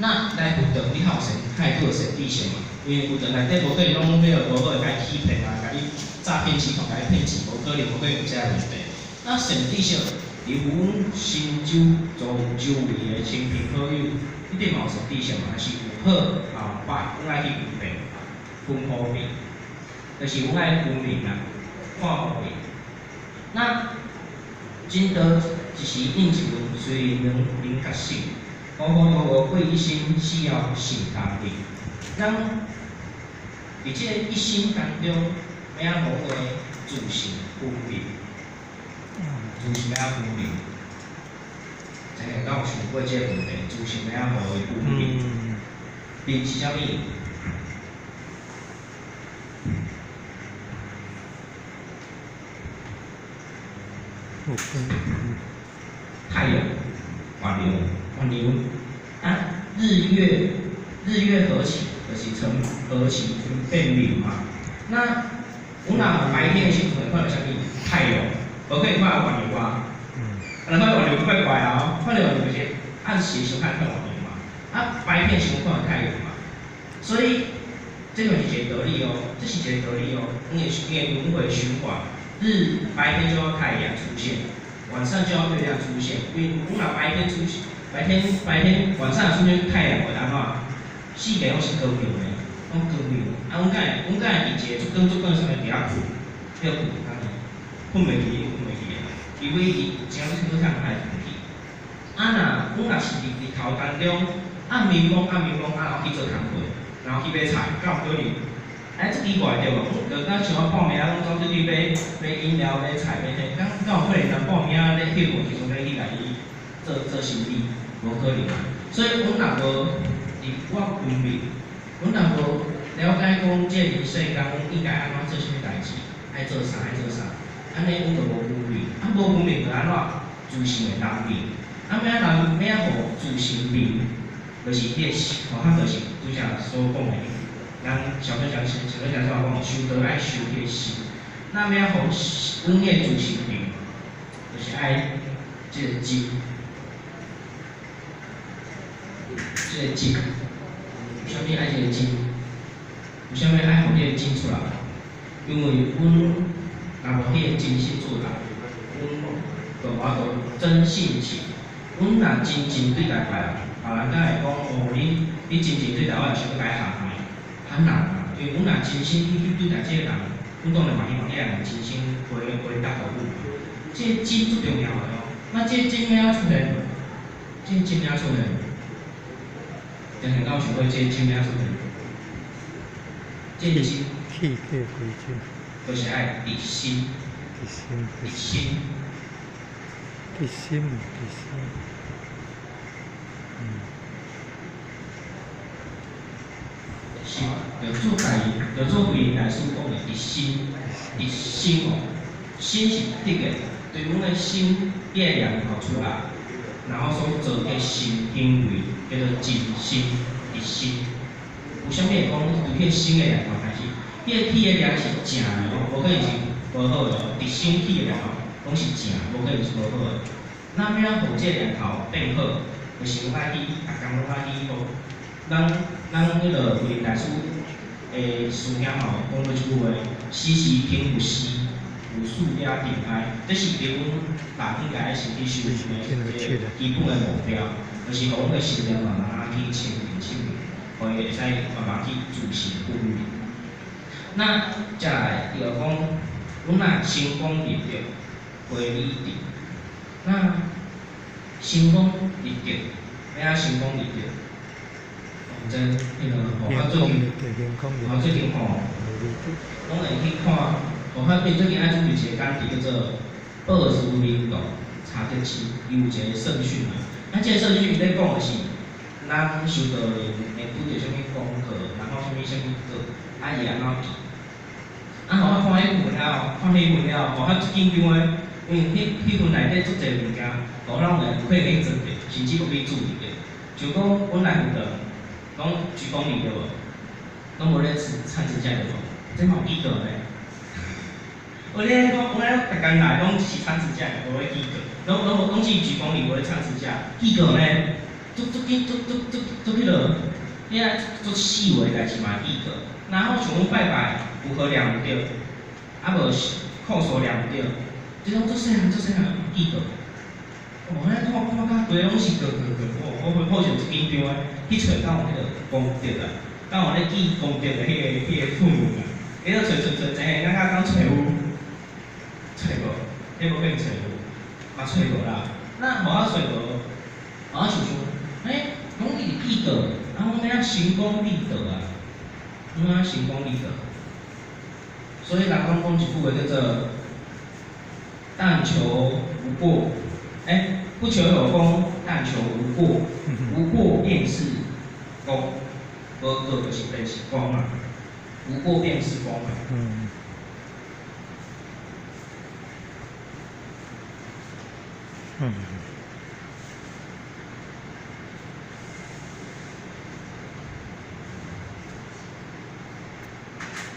那来负责你还有先太多先底线嘛，因为负责内底无可能讲要无好甲伊欺骗啊，甲你诈骗系统甲你骗钱，无可能有这个问题。那先底线，离阮新州做周围的亲朋好友，一定嘛有先底线嘛，是有好后歹，阮爱去分辨，分好面，就是阮爱分明啊，看好面。那真得一时应一文，虽能人觉醒，高高高高贵一心，需要行大力。咱伫这个一心当中，要无话自性分明，自性要分明。真个敢有想过这个问题？自性要无话分明，明是啥物？太阳、环流啊，日月合起，就是成合起变明嘛。那我若白天的时阵看到啥物？太阳，无可以看到环流啊。看到环流怪怪啊，看到环流就是暗时时看环流嘛。啊，白天时看到太阳嘛。所以这就是一个道理哦，这是一个道理哦，因为轮回循环。白天就要太阳出现，晚上就要月亮出现。因为我若白天出现，白天晚上出现太阳，会安怎？四个拢是光明的，拢光明。啊，阮敢会伫一个足光上面伫遐困，要困安尼，困袂去，因为伊真好通爱困去。啊，阮若是伫日头当中，暗暝讲，然后去做工课，然后去买菜，敢有可能？哎，这奇怪对无？就敢像我报名啊，拢总出去买饮料、买菜、买迄，敢有可能人报名啊咧翕无，其实要去来伊做生意，无可能。所以阮若无我分明，阮若无了解讲这人世间应该安怎做啥物代志，爱做啥，安尼阮就无分明。啊，无分明就安怎？自性会当明。啊，要互自性明，就是迄个，吼，就是拄则所讲的。咱小分享说讲修德爱修迄个心，那么要互阮个自性明，就是爱这个精，这个精，有啥物爱这个精？有啥物爱互这个精出来？因为阮若无迄个精神出来，阮就我就真性情。阮若真正对待别人，敢会讲哦，你真正对待我，是要甲伊下害。很难啊，因为阮若真心去对待这个人，阮当然嘛希望迄个人真心回答互阮。这个真最重要的哦。那这个真要出现，这个真要出现，真很高想过这个真要出现。这个真，就是爱一心，心，就做对来说讲的一心哦，心是得个，对阮的心月亮跑出来，然后所做的行行为叫做真心一心。有啥物会讲从迄心的源头开始？迄个起的量是正的哦，无可能是无好的哦。伫心起的源头拢是正，无可能是无好的。那么样互这个源头变好，就是爱去，逐工拢爱去好。咱迄个为大师诶师兄吼讲过一句话：时时听有时，有事也平安。这是对阮人应该爱身体修行的一个基本的目标，就是互阮的心灵慢慢去清明，互伊会使慢慢去自性分明。那再来，伊就讲，阮若成功立德，会立德。那成功立德，要安成功立德？即迄个，我最近吼，拢会去看，最近爱注意一个讲题叫做报书领导查德基，伊有一个圣训嘛。啊，这个圣训咧讲的是，咱修道人会拄着啥物功课，然后啥物课，啊伊安怎记？啊，互我看迄文了，互我紧张的，因为迄份内底足侪物件，互咱会可以做的，甚至有去注意的。就讲阮来辅导。讲鞠躬礼对无？拢无咧参指甲对无？这嘛有记过咧。我咧讲，我咧逐工来拢是参指甲，无咧记过。拢是鞠躬礼，无咧参指甲，记过咧。迄落，你啊做细微代志嘛记得，然后像阮拜拜有好念毋着，啊无课数念毋着，即种做细汉记得。哦，咱看甲规拢是我好像一紧张诶，去找到迄个功德啊，到我咧记功德诶迄个氛围啊，伊咧找，真个刚找有，找无，迄无变找有，嘛找无啦。那无啊找无，我想，讲伊记得，啊，我们行功立德啊，我们行功立德。所以人讲一句话叫做“但求无过”，不求有功，但求无过。无过便是功，无过就是便是功嘛。无过便是功嘛。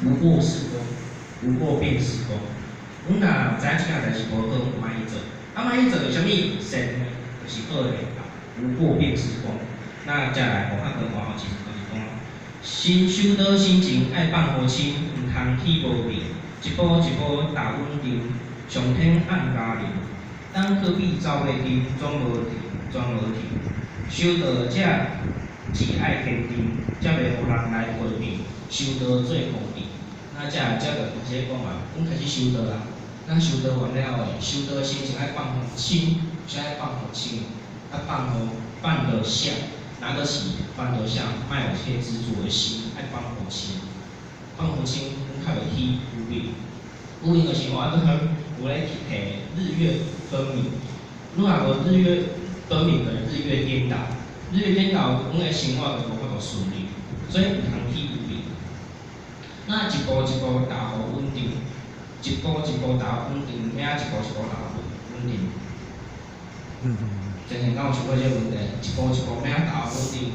无过是功，无过便是功。阮若知影即件代志无好，毋爱去做。啊，莫去做就啥物善呢？就是恶的啊。无过便是功。那再来，我较高看后就是讲，心修道心情爱放好清，毋通起无明，一步一步踏稳定，上天按家人。当科比走袂停，转无停。修道者只爱坚定，才袂互人来批评。修道做公平。那才个同学讲嘛，阮开始修道啦。咱修道完了后，修道心情爱放好轻，先爱放好轻，放得下，拿得起，放得下，莫有些执着的心，爱放好轻，阮较袂起无明。无明就是我有咧提日月分明，如若无日月分明的日月颠倒，阮的生活就无法度顺利，所以毋通起无明。那一步一步踏好稳定，一步一步踏稳定，咩啊一步一步踏稳定？真正敢有想过这个问题？一步一步咩啊踏稳定？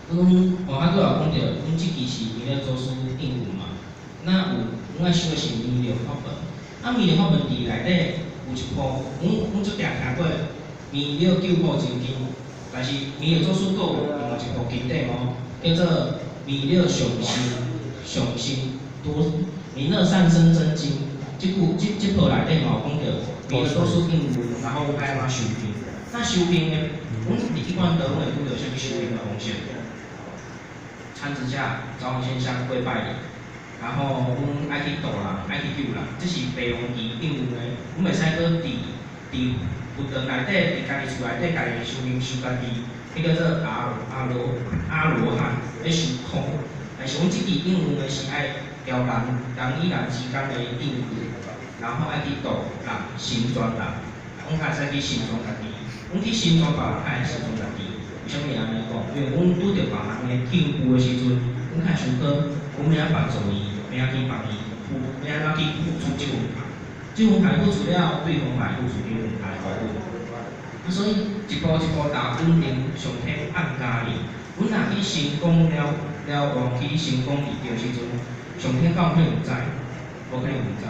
我拄有讲到，阮即期是弥勒祖师应运嘛，那阮爱修的是弥勒法门，啊弥勒法门伫内底有一部，阮足定听过弥勒救苦真经，但是弥勒祖师佫有另外一部经典哦，叫做弥勒上心多弥勒善生真经。即部内底嘛有讲到弥勒祖师应运，然后爱安怎修行。那修行呢？阮伫一般道，阮会拄到啥物修行的方式？参指甲、招魂献香、跪拜礼，然后阮爱去度人，爱去救人，这是白龙仪应运的。阮袂使搁伫佛堂内底，伫家己厝内底家己修行修家己，迄叫做阿罗汉咧修空。但是阮即期应运的是爱调人与人之间的应运，然后爱去度人，成全人。阮较会使去成全家己，阮去成全别人，较会成全家己。为什么会安尼讲？因为阮拄着别人的痛苦的时阵，阮较想讲，阮要帮助伊，要去帮伊，要安怎去付出这份爱。这份爱付出了，对方来付出这份爱互阮。啊，所以一步一步踏稳定，上天按家己。阮若去成功往去成功伫着时阵，上天敢有可能知？无可能毋知。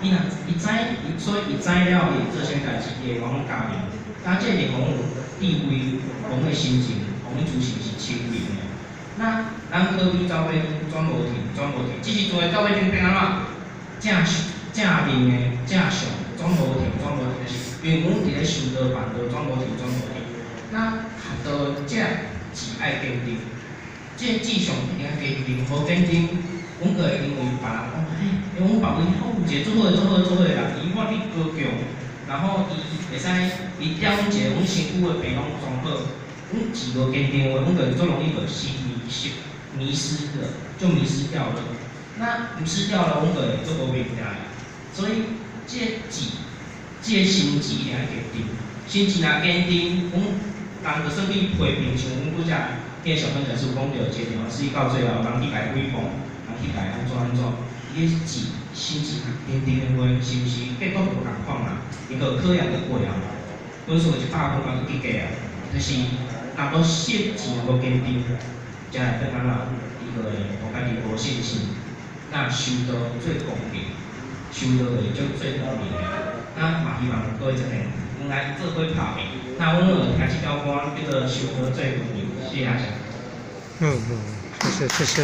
伊知，所以伊知了，伊做啥代志，伊会往家己。但这是讲智慧，讲的心情，讲的自信是清明的。那咱科比走马灯转无停，即时阵的走马灯变安怎？正面的正向转无停，就是因为阮伫咧修道办道转无停。那学道者只爱坚定，这志向一定要坚定，无坚定，阮个会因为别人讲，因为阮别位好有一个做伙的人，伊我你高强，然后伊会使，伊调阮一个阮身躯的病拢装好，阮是无坚定的话，阮就最容易就迷失掉了。那迷失掉了，阮就会做无明定的。所以这心志一定要坚定，心志若坚定，阮人就算去批评，像阮拄则迄个小朋友是讲到一个地方，是到最后人去甲伊诽谤，人去甲伊安怎，伊个心志若坚定的话，是毋是结果无共款啦？伊个考验就过啊，分数100分嘛就及格啊。就是若无心志无坚定，才会变安怎？伊个会互家己无信心。那修道最公平，修道会做最公平的。那嘛希望各位这边，阮来做伙拍拼。那我们听这条歌叫做《小河最无名》，谢谢大家。谢谢。